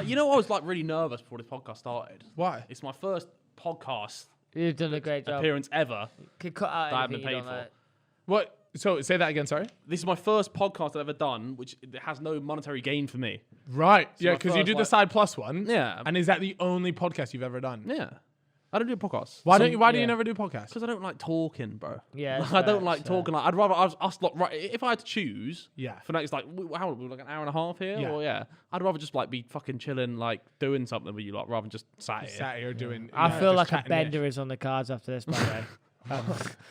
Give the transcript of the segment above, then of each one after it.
You know, I was like really nervous before this podcast started. Why? It's my first podcast You've done a great job. appearance ever Could cut out that I've been anything you paid don't for. like. What? So say that again. Sorry. This is my first podcast I've ever done, which has no monetary gain for me. Right. So Yeah, my because you first, do the like- Side Plus one. Yeah. And is that the only podcast you've ever done? Yeah. I don't do podcasts. Why don't you? Why do yeah. you never do podcasts? Because I don't like talking, bro. Yeah, I don't fair, like fair. talking. Like, I'd rather us lot. Right, if I had to choose, Yeah. for next like how like an hour and a half here, Yeah. or I'd rather just like be fucking chilling, like doing something with you lot, rather than just sat here. Sat here doing. I feel just like a chatting ish. bender is on the cards after this, by the way.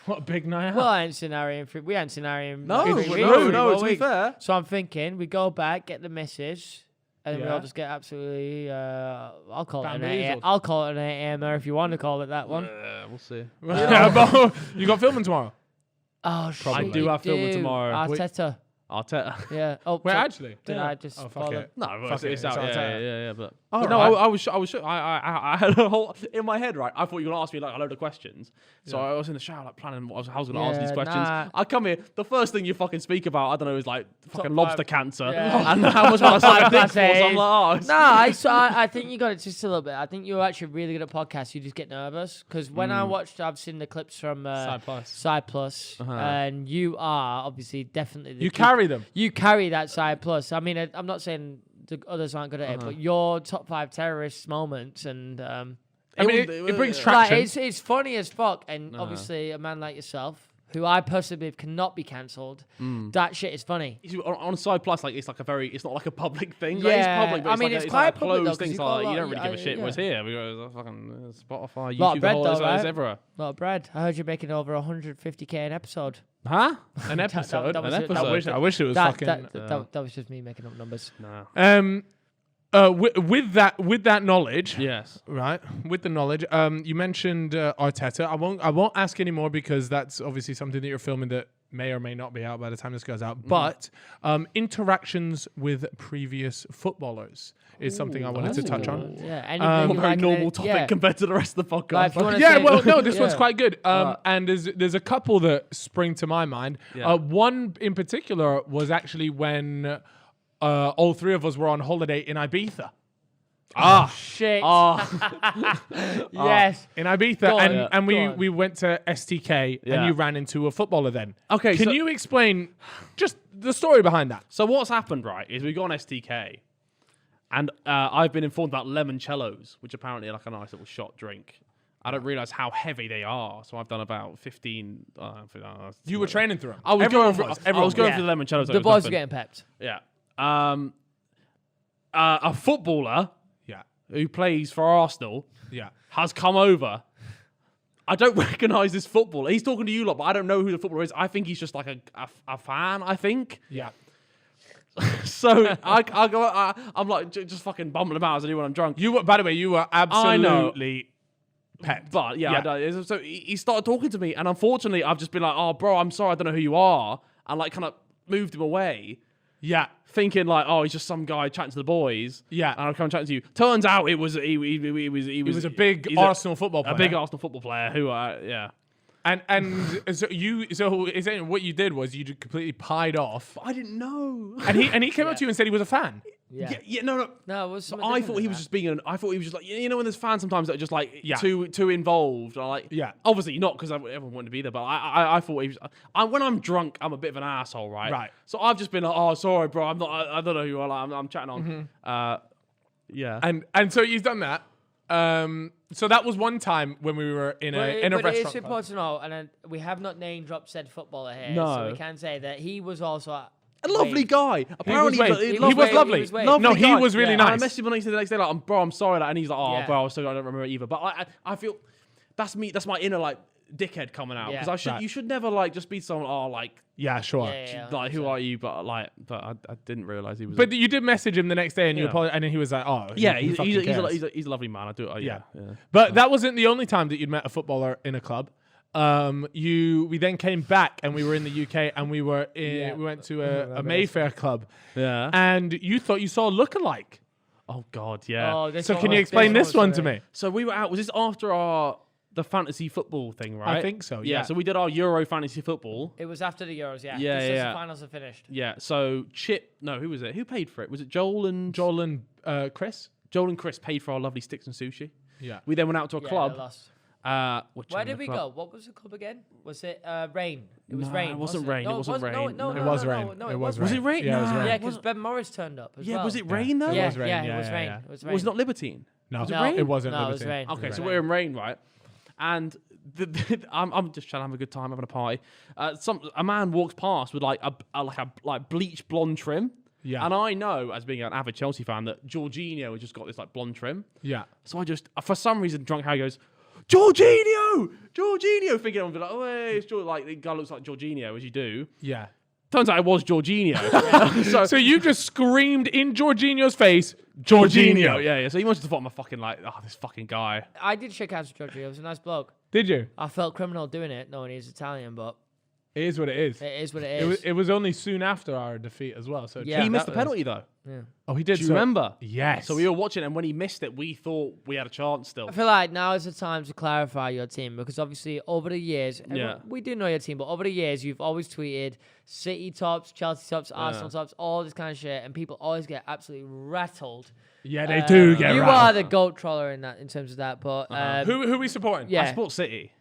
What a big night out. Well, I ain't scenarioing. We ain't scenarioing. No, every no, week, no, every to be week. fair. So I'm thinking we go back, get the message, and then we Yeah. all just get absolutely. I'll call it an Bamboozled. I'll call it an 8 if you want to call it that one. We'll see. Yeah, but you got filming tomorrow. Oh shit! I do have filming tomorrow. Arteta. Arteta. Yeah. Oh, Wait, so actually. did Yeah. I just? Oh, fuck follow- it. No, Fuck it's it, out. it's Yeah, Arteta. yeah. But Oh, no, right. I was. I had a whole in my head. Right, I thought you were gonna ask me like a load of questions. So I was in the shower, like planning what I was gonna ask these Yeah, questions. nah. I come here. The first thing you fucking speak about, I don't know, is like fucking Top lobster 5. cancer Yeah. and how much my Top dick five for. So I'm days. like, oh, No, I think you got it just a little bit. I think you're actually really good at podcasts. You just get nervous because when I watched, I've seen the clips from Side Plus. Side Plus, and you are obviously definitely the You carry them. You carry that Side Plus. I mean, I'm not saying the others aren't good at it, but your top 5 terrorist moments and I mean, it brings like, traction. it's funny as fuck. And obviously, a man like yourself, who I personally believe cannot be cancelled, that shit is funny. on Side Plus, like it's not like a public thing. Like, it's Yeah, public, but I it's mean, like it's it's quite like a public though, closed 'cause thing. you've So got a like, you lot- don't really give a shit yeah. what's here. We got fucking Spotify, Lot of YouTube, bread the whole though, it's right? everywhere. A lot of bread. I heard you're making over 150k an episode. Huh? An episode. that was An it. That episode. I wish it was fucking. That was just me making up numbers. No. With that knowledge, Yes. right? With the knowledge, you mentioned Arteta. I won't ask anymore because that's obviously something that you're filming that may or may not be out by the time this goes out. But interactions with previous footballers is something I wanted to touch on. Yeah, anything you Very like in normal it, topic yeah. compared to the rest of the Like, podcast. if you wanna Yeah, say- well, no, this one's Yeah. quite good. And there's a couple that spring to my mind. Yeah. One in particular was actually when all three of us were on holiday in Ibiza. Shit. Ah, Yes. In Ibiza, Go on, and go on. we went to STK, Yeah. and you ran into a footballer then. Okay, Can so- you explain just the story behind that? so what's happened, right, is we got on STK, and I've been informed about limoncellos, which apparently are like a nice little shot drink. I don't realise how heavy they are, so I've done about 15. You were training through them. I was Everyone going was. for, I was going Yeah. for the limoncellos. The boys are getting pepped. Yeah. A footballer Yeah, who plays for Arsenal yeah. has come over. I don't recognise this footballer. He's talking to you lot, but I don't know who the footballer is. I think he's just like a fan, I think. Yeah. So I'm like just fucking bumbling about as I do when I'm drunk. You were, by the way, you were absolutely pepped. But yeah, Yeah. I don't- so he started talking to me, and unfortunately, I've just been like, "Oh, bro, I'm sorry, I don't know who you are," and like kind of moved him away, Yeah, thinking like, "Oh, he's just some guy chatting to the boys." Yeah. and I'll come chatting to you. Turns out it was he was a big he's Arsenal football player. a big Arsenal football player who yeah. And so essentially what you did was you just completely pied off, I didn't know. and he came up to you and said he was a fan. Yeah. Yeah, no. No, it was something I different thought than he was that. just being I thought he was just like, you know, when there's fans sometimes that are just like Yeah. too involved. Or like, Yeah. obviously not because everyone wanted to be there, but I thought he was. When I'm drunk, I'm a bit of an asshole, right? Right. So I've just been like, oh, sorry, bro, I'm not. I don't know who you are. Like, I'm chatting on. Yeah. And so you've done that. So that was one time when we were in a But restaurant. it's club. important to know, and we have not name dropped said footballer here, No. so we can say that he was also a lovely Wade. guy. Apparently, Wade. he He lovely- was lovely. He was Wade. Lovely No, he guy. was really And I nice. messaged him the next day, like, bro, I'm sorry, like, and he's like, oh, Yeah. bro, I don't remember either. But I feel that's me. That's my inner like dickhead coming out Yeah. because Right. you should never like just be someone. Oh, like. Yeah, sure. Yeah, Like, who are you? But I didn't realize he was. But you did message him the next day, and you Yeah. apologized, and then he was like, "Oh, yeah, he he's fucking a cares. he's a lovely man. I do. Yeah. But that wasn't the only time that you'd met a footballer in a club. We then came back, and we were in the UK, and we went to a Mayfair club, Yeah. and you thought you saw a lookalike. Oh God, yeah. Oh, this So one can you was- explain this this one to was me? So we were out. Was this after our the fantasy football thing, right? I think so. Yeah. Yeah. So we did our Euro fantasy football. It was after the Euros, yeah. Yeah, Just as yeah. the finals are finished. Yeah. So who was it? Who paid for it? Was it Joel and Chris. Joel and Chris paid for our lovely sticks and sushi. Yeah. We then went out to a Yeah, club. they lost. Where Where did we go? What was the club again? Was it Rain? It was No, Rain. it wasn't wasn't Rain. No, It wasn't Rain. No, No. no, It no, was no, Rain. No, It no, was wasn't Was it Rain? Yeah, it was Nah. Rain. Yeah, because Ben Morris turned up as Yeah. well. Was it Yeah. Rain though? Yeah, was Rain. yeah, Yeah, it was yeah, Rain. yeah. It was It Rain. was not Libertine. No, Was it Rain? it wasn't. No, it was Liberty. Rain. Okay, so Right. we're in Rain, right? And I'm just trying to have a good time, having a party. A man walks past with like a bleach blonde trim. Yeah. And I know, as being an avid Chelsea fan, that Jorginho has just got this like blonde trim. Yeah. So I just, for some reason, drunk Harry goes, Jorginho, thinking I'm like, oh, hey, it's like the guy looks like Jorginho, as you do. Yeah. Turns out it was Jorginho. So you just screamed in Jorginho's face, Jorginho. Yeah. So he must have thought I'm a fucking this fucking guy. I did shake hands with Giorgio. He was a nice bloke. Did you? I felt criminal doing it, knowing he's Italian, but It is what it is. it is what it is. It was only soon after our defeat as well. So Yeah. He missed that the penalty though. Yeah. Oh, he did. Do you remember? Yes. So we were watching, and when he missed it, we thought we had a chance still. I feel like now is the time to clarify your team because obviously over the years, Yeah. we do know your team, but over the years you've always tweeted City tops, Chelsea tops, Arsenal tops, all this kind of shit, and people always get absolutely rattled. Yeah, they do get You rattled. are the goat troller in terms of that, but Who are we supporting? yeah. I support City.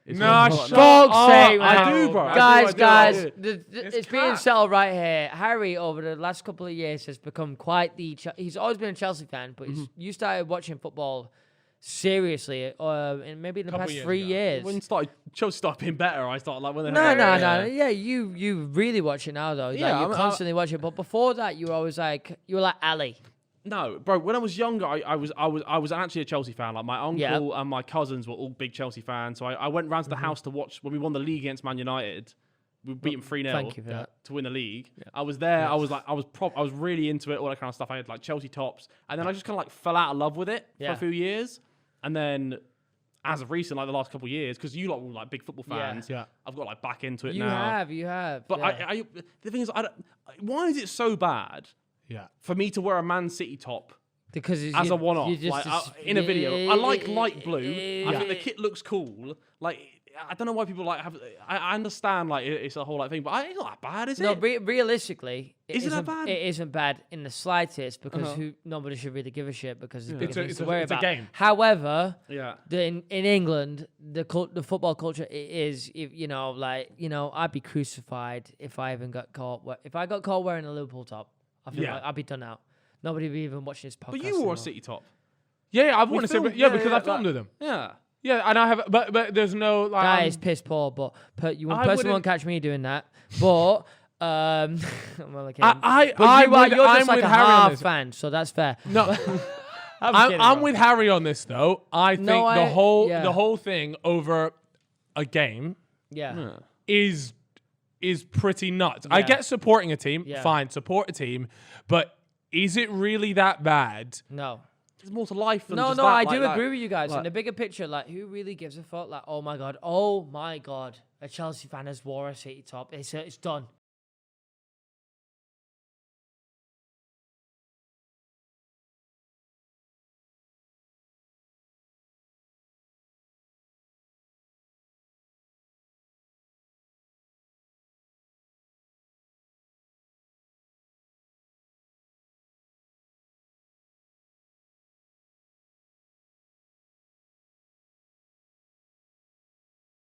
It's Nah, what I'm shut supporting. Fuck's up. sake, I man. do, bro. I Guys, do, I do. it's being cat. settled right here. Harry, over the last couple of years, has become quite he's always been a Chelsea fan, but you started watching football seriously in maybe in the Couple past years 3 ago. years. When Chelsea started being better, I started like when they No. had Yeah, you really watch it now though. Yeah, Like, you I mean, constantly watch it. But before that, you were always like Ali. No, bro. When I was younger, I was actually a Chelsea fan. Like my uncle and my cousins were all big Chelsea fans. So I went round to the house to watch when we won the league against Man United. We beat them 3-0 Thank you for that. to win the league. I was there. I was really into it. All that kind of stuff. I had like Chelsea tops, and then I just kind of like fell out of love with it for Yeah. a few years, and then. As of recent, like the last couple of years, because you lot were like big football fans, Yeah. I've got like back into it You now. have. But yeah. the thing is, why is it so bad Yeah. for me to wear a Man City top Because as a one-off, like in a video? I like light blue. I think the kit looks cool. Like I don't know why people like have. I understand like it's a whole like thing, but it's not that bad, is No, it? realistically, Is it that bad? It isn't bad in the slightest because nobody should really give a shit because there's bigger things It's to a- worry it's a about. game. However, Yeah. in England, the football culture is, I'd be crucified if I even got caught. If I got caught wearing a Liverpool top, I feel Yeah. like I'd be done out. Nobody would be even watching this podcast. But you wore anymore. a City top. Yeah, I've worn a filmed- Super. Yeah, because yeah, I filmed like- with them. Yeah. Yeah, and I have, but there's no like. That is piss poor, but you I personally wouldn't- won't catch me doing that. But I'm only kidding. I- but I'm you're with- just I'm like with a Harry on half this. fan, so that's fair. No, kidding, I'm bro. with Harry on this though. I think No, the whole thing over a game Yeah. is pretty nuts. I Yeah. get supporting a team, Yeah. fine, support a team, but is it really that bad? No. There's more to life than No, just no, that. I Like- do like- agree with you guys. like- In the bigger picture, like, who really gives a fuck? Like, oh my god, a Chelsea fan has wore a City top. It's done.